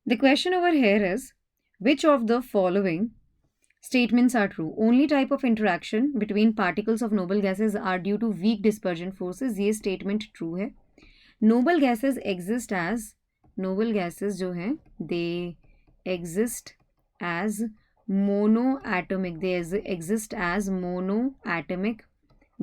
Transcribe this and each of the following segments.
The question over here is, which of the following statements are true? Only type of interaction between particles of noble gases are due to weak dispersion forces. ये statement true है. Noble gases exist as, noble gases जो हैं, they exist as monoatomic. They exist as monoatomic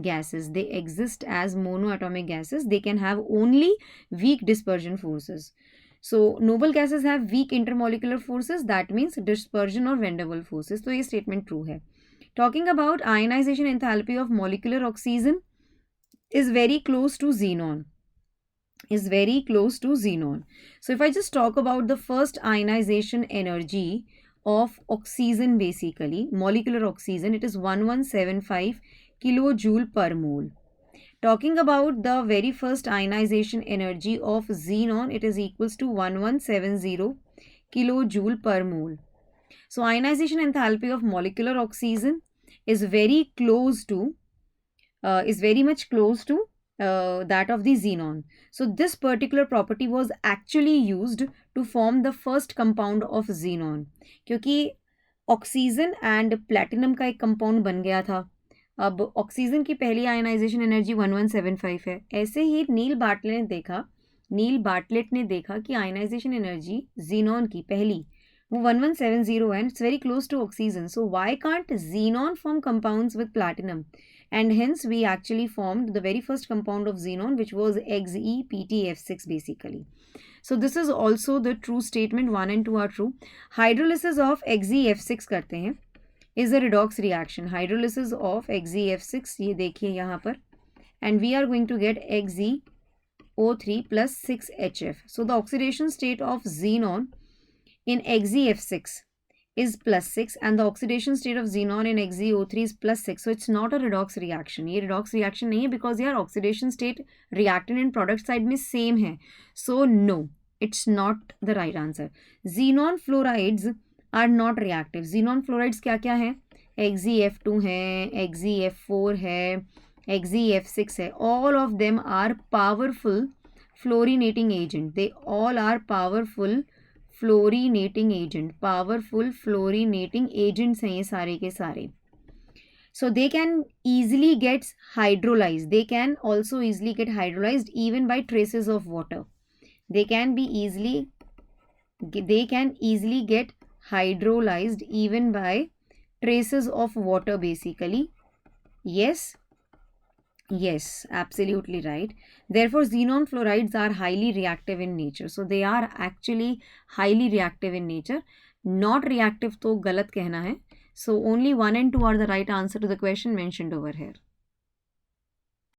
gases. They exist as monoatomic gases. They can have only weak dispersion forces. So noble gases have weak intermolecular forces. That means dispersion or van der Waals forces. So ये statement true है. Talking about ionization enthalpy of molecular oxygen is very close to xenon. Is very close to xenon. So if I just talk about the first ionization energy of oxygen, basically molecular oxygen, it is 1175 kilojoule per mole. Talking about the very first ionization energy of xenon, it is equals to 1170 kilojoule per mole. So ionization enthalpy of molecular oxygen is very close to, is very much close to that of the xenon. So this particular property was actually used to form the first compound of xenon, क्योंकि oxygen and platinum का एक compound बन गया था. अब oxygen की पहली ionization energy 1175 है. ऐसे ही नील बार्टलेट ने देखा कि आयनाइजेशन एनर्जी जीनॉन की पहली वो 1170 है. It's very close to oxygen. So why can't xenon form compounds with platinum? And hence we actually formed the very first compound of xenon, which was XePtF6 basically. So this is also the true statement. 1 and 2 are true. Hydrolysis of XeF6 करते हैं is a redox reaction. Hydrolysis of XeF6, ये देखिए यहाँ पर, and we are going to get XeO3 plus 6HF. So the oxidation state of xenon in XeF6 is plus 6 and the oxidation state of xenon in XeO3 is plus 6. So it's not a redox reaction. ये redox reaction नहीं है because यार oxidation state reactant and product side में same है. So no, it's not the right answer. Xenon fluorides are not reactive. Xenon fluorides क्या क्या है? XeF2 है, XeF4 है, XeF6 है. All of them are powerful fluorinating agent. They all are powerful fluorinating agent. Powerful fluorinating agents हैं ये सारे के सारे. So they can easily get hydrolyzed. They can also easily get hydrolyzed even by traces of water. They can easily get hydrolyzed even by traces of water basically. Yes, absolutely right. Therefore, xenon fluorides are highly reactive in nature. So they are actually highly reactive in nature. Not reactive तो गलत कहना है. So only 1 and 2 are the right answer to the question mentioned over here.